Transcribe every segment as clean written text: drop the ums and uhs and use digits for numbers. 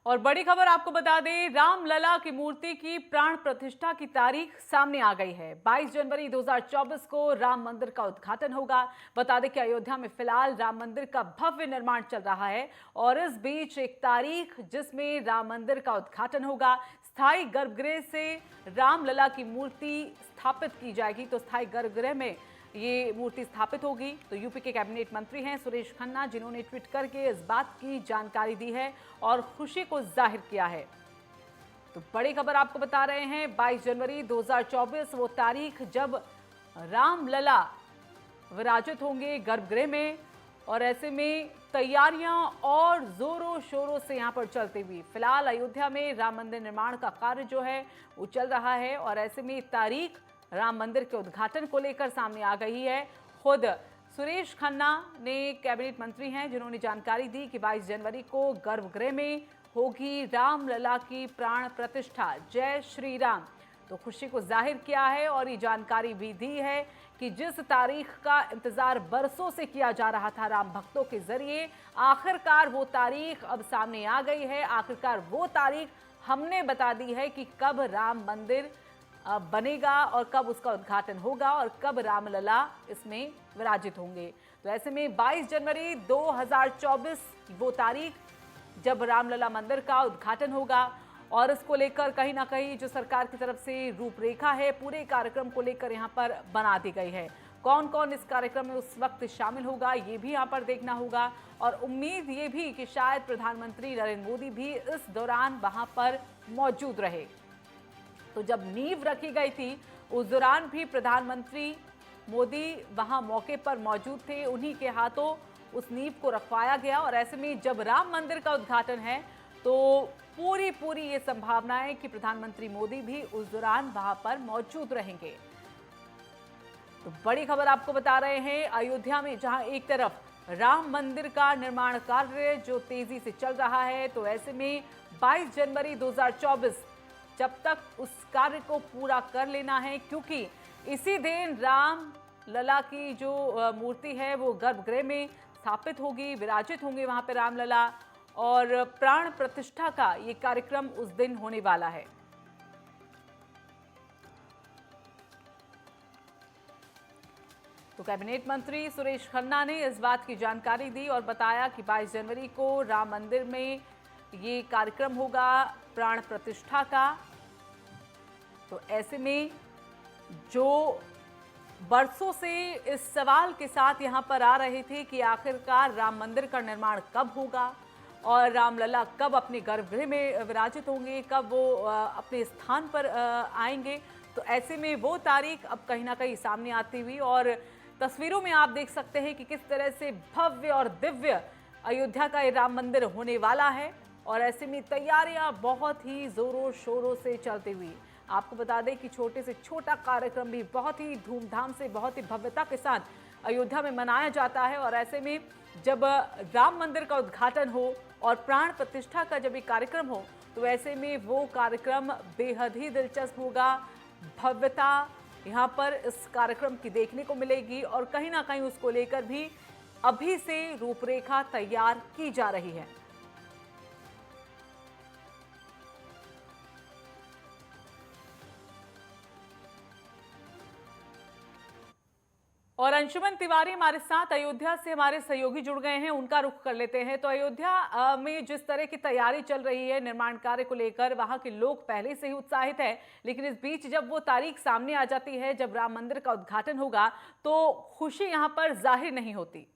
और बड़ी खबर आपको बता दें, रामलला की मूर्ति की प्राण प्रतिष्ठा की तारीख सामने आ गई है। 22 जनवरी 2024 को राम मंदिर का उद्घाटन होगा। बता दें कि अयोध्या में फिलहाल राम मंदिर का भव्य निर्माण चल रहा है और इस बीच एक तारीख जिसमें राम मंदिर का उद्घाटन होगा, स्थायी गर्भगृह से रामलला की मूर्ति स्थापित की जाएगी। तो स्थायी गर्भगृह में ये मूर्ति स्थापित होगी। तो यूपी के कैबिनेट मंत्री हैं सुरेश खन्ना, जिन्होंने ट्वीट करके इस बात की जानकारी दी है और खुशी को जाहिर किया है। तो बड़ी खबर आपको बता रहे हैं, 22 जनवरी 2024 वो तारीख जब रामलला विराजित होंगे गर्भगृह में। और ऐसे में तैयारियां और जोरों शोरों से यहां पर चलती हुई फिलहाल अयोध्या में राम मंदिर निर्माण का कार्य जो है वो चल रहा है। और ऐसे में तारीख राम मंदिर के उद्घाटन को लेकर सामने आ गई है। खुद सुरेश खन्ना ने कैबिनेट मंत्री हैं जिन्होंने जानकारी दी कि 22 जनवरी को गर्भगृह में होगी रामलला की प्राण प्रतिष्ठा। जय श्री राम। तो खुशी को जाहिर किया है और ये जानकारी भी दी है कि जिस तारीख का इंतजार बरसों से किया जा रहा था राम भक्तों के जरिए, आखिरकार वो तारीख अब सामने आ गई है। आखिरकार वो तारीख हमने बता दी है कि कब राम मंदिर बनेगा और कब उसका उद्घाटन होगा और कब रामलला इसमें विराजित होंगे। तो ऐसे में 22 जनवरी 2024 वो तारीख जब रामलला मंदिर का उद्घाटन होगा और इसको लेकर कहीं ना कहीं जो सरकार की तरफ से रूपरेखा है पूरे कार्यक्रम को लेकर यहाँ पर बना दी गई है। कौन कौन इस कार्यक्रम में उस वक्त शामिल होगा ये भी यहाँ पर देखना होगा। और उम्मीद ये भी कि शायद प्रधानमंत्री नरेंद्र मोदी भी इस दौरान वहां पर मौजूद रहे। तो जब नींव रखी गई थी उस दौरान भी प्रधानमंत्री मोदी वहां मौके पर मौजूद थे, उन्हीं के हाथों उस नींव को रखवाया गया। और ऐसे में जब राम मंदिर का उद्घाटन है तो पूरी ये संभावना है कि प्रधानमंत्री मोदी भी उस दौरान वहां पर मौजूद रहेंगे। तो बड़ी खबर आपको बता रहे हैं, अयोध्या में जहां एक तरफ राम मंदिर का निर्माण कार्य जो तेजी से चल रहा है, तो ऐसे में 22 जनवरी 2024 जब तक उस कार्य को पूरा कर लेना है, क्योंकि इसी दिन राम लला की जो मूर्ति है वो गर्भगृह में स्थापित होगी, विराजित होंगे वहां पे रामलला। और प्राण प्रतिष्ठा का ये कार्यक्रम उस दिन होने वाला है। तो कैबिनेट मंत्री सुरेश खन्ना ने इस बात की जानकारी दी और बताया कि 22 जनवरी को राम मंदिर में ये कार्यक्रम होगा प्राण प्रतिष्ठा का। तो ऐसे में जो बरसों से इस सवाल के साथ यहाँ पर आ रहे थे कि आखिरकार राम मंदिर का निर्माण कब होगा और रामलला कब अपने गर्भगृह में विराजित होंगे, कब वो अपने स्थान पर आएंगे, तो ऐसे में वो तारीख अब कहीं ना कहीं सामने आती हुई और तस्वीरों में आप देख सकते हैं कि किस तरह से भव्य और दिव्य अयोध्या का ये राम मंदिर होने वाला है। और ऐसे में तैयारियां बहुत ही जोरों शोरों से चलती हुई, आपको बता दें कि छोटे से छोटा कार्यक्रम भी बहुत ही धूमधाम से, बहुत ही भव्यता के साथ अयोध्या में मनाया जाता है। और ऐसे में जब राम मंदिर का उद्घाटन हो और प्राण प्रतिष्ठा का जब ये कार्यक्रम हो, तो ऐसे में वो कार्यक्रम बेहद ही दिलचस्प होगा। भव्यता यहाँ पर इस कार्यक्रम की देखने को मिलेगी और कहीं ना कहीं उसको लेकर भी अभी से रूपरेखा तैयार की जा रही है। और अंशुमन तिवारी हमारे साथ अयोध्या से हमारे सहयोगी जुड़ गए हैं, उनका रुख कर लेते हैं। तो अयोध्या में जिस तरह की तैयारी चल रही है निर्माण कार्य को लेकर, वहां के लोग पहले से ही उत्साहित हैं, लेकिन इस बीच जब वो तारीख सामने आ जाती है जब राम मंदिर का उद्घाटन होगा, तो खुशी यहाँ पर जाहिर नहीं होती।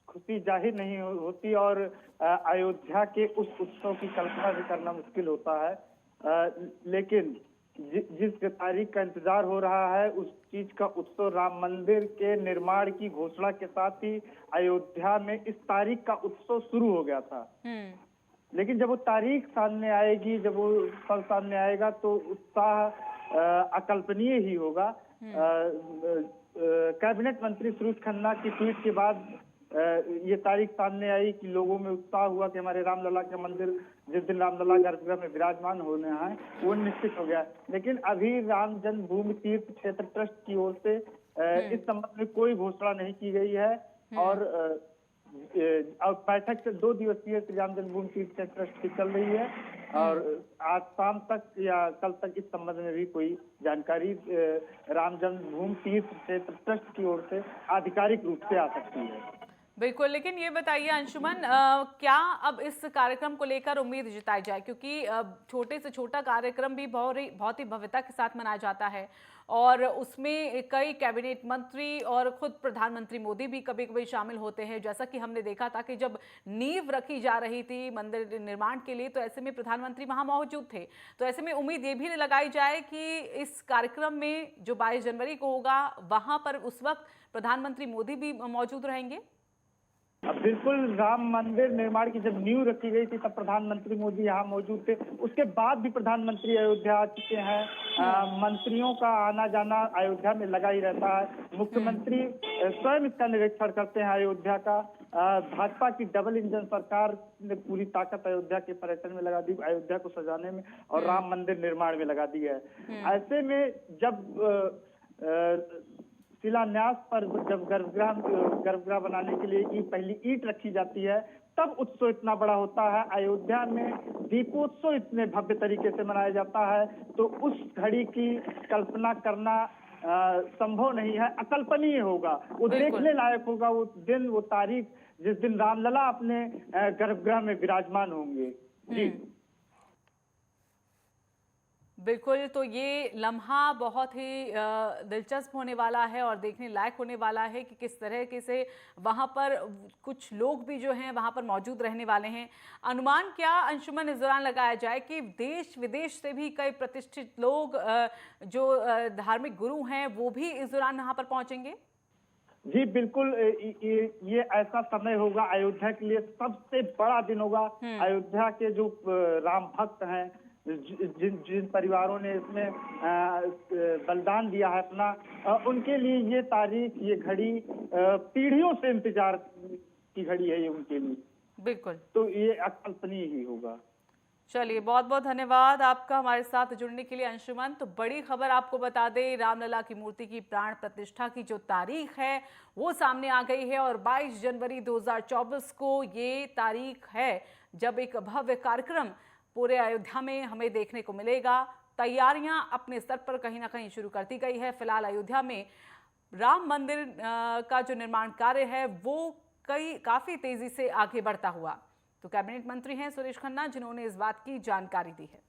खुशी जाहिर नहीं होती और अयोध्या के उस उत्सव की कल्पना भी करना मुश्किल होता है। लेकिन जिस तारीख का इंतजार हो रहा है उस चीज का उत्सव राम मंदिर के निर्माण की घोषणा के साथ ही अयोध्या में इस तारीख का उत्सव शुरू हो गया था। लेकिन जब वो तारीख सामने आएगी, जब वो फल सामने आएगा, तो उत्साह अकल्पनीय ही होगा। कैबिनेट मंत्री सुरेश खन्ना की ट्वीट के बाद ये तारीख सामने आई कि लोगों में उत्साह हुआ कि हमारे रामलला के मंदिर जिस दिन रामलला गर्भगृह में विराजमान होने हैं वो निश्चित हो गया। लेकिन अभी राम जन्मभूमि तीर्थ क्षेत्र ट्रस्ट की ओर से इस संबंध में कोई घोषणा नहीं की गई है और और बैठक से 2 दिवसीय श्री राम जन्मभूमि तीर्थ क्षेत्र ट्रस्ट की चल रही है और आज शाम तक या कल तक इस संबंध में भी कोई जानकारी राम जन्मभूमि तीर्थ क्षेत्र ट्रस्ट की ओर से आधिकारिक रूप से आ सकती है। बिल्कुल, लेकिन ये बताइए अंशुमन, क्या अब इस कार्यक्रम को लेकर उम्मीद जताई जाए, क्योंकि छोटे से छोटा कार्यक्रम भी बहुत ही भव्यता के साथ मनाया जाता है और उसमें कई कैबिनेट मंत्री और खुद प्रधानमंत्री मोदी भी कभी कभी शामिल होते हैं। जैसा कि हमने देखा था कि जब नींव रखी जा रही थी मंदिर निर्माण के लिए, तो ऐसे में प्रधानमंत्री वहां मौजूद थे। तो ऐसे में उम्मीद ये भी लगाई जाए कि इस कार्यक्रम में जो 22 जनवरी को होगा वहां पर उस वक्त प्रधानमंत्री मोदी भी मौजूद रहेंगे। अब बिल्कुल, राम मंदिर निर्माण की जब नींव रखी गई थी तब प्रधानमंत्री मोदी यहाँ मौजूद थे। उसके बाद भी प्रधानमंत्री अयोध्या आ चुके हैं। मंत्रियों का आना जाना अयोध्या में लगा ही रहता है। मुख्यमंत्री स्वयं इसका निरीक्षण करते हैं अयोध्या का। भाजपा की डबल इंजन सरकार ने पूरी ताकत अयोध्या के पर्यटन में लगा दी, अयोध्या को सजाने में और राम मंदिर निर्माण में लगा दी है। ऐसे में जब शिलान्यास पर जब गर्भगृह बनाने के लिए पहली ईंट रखी जाती है तब उत्सव इतना बड़ा होता है। अयोध्या में दीपोत्सव इतने भव्य तरीके से मनाया जाता है, तो उस घड़ी की कल्पना करना संभव नहीं है, अकल्पनीय होगा। वो देखने लायक होगा, वो दिन, वो तारीख जिस दिन रामलला अपने गर्भगृह में विराजमान होंगे। जी बिल्कुल, तो ये लम्हा बहुत ही दिलचस्प होने वाला है और देखने लायक होने वाला है कि किस तरह से वहाँ पर कुछ लोग भी जो हैं वहाँ पर मौजूद रहने वाले हैं। अनुमान क्या अंशुमन इस दौरान लगाया जाए कि देश विदेश से भी कई प्रतिष्ठित लोग, जो धार्मिक गुरु हैं, वो भी इस दौरान यहाँ पर पहुँचेंगे? जी बिल्कुल, ये ऐसा समय होगा अयोध्या के लिए, सबसे बड़ा दिन होगा। अयोध्या के जो राम भक्त हैं, जिन परिवारों ने इसमें बलिदान दिया है अपना, उनके लिए ये तारीख, ये घड़ी पीढ़ियों से इंतजार की घड़ी है ये उनके लिए। बिल्कुल, तो ये अकल्पनीय ही होगा। चलिए, बहुत बहुत धन्यवाद आपका हमारे साथ जुड़ने के लिए अंशुमन। तो बड़ी खबर आपको बता दें, रामलला की मूर्ति की प्राण प्रतिष्ठा की जो तारीख है वो सामने आ गई है और 22 जनवरी 2024 को ये तारीख है जब एक भव्य कार्यक्रम पूरे अयोध्या में हमें देखने को मिलेगा। तैयारियां अपने स्तर पर कहीं ना कहीं शुरू कर दी गई है। फिलहाल अयोध्या में राम मंदिर का जो निर्माण कार्य है वो काफी तेजी से आगे बढ़ता हुआ। तो कैबिनेट मंत्री हैं सुरेश खन्ना, जिन्होंने इस बात की जानकारी दी है।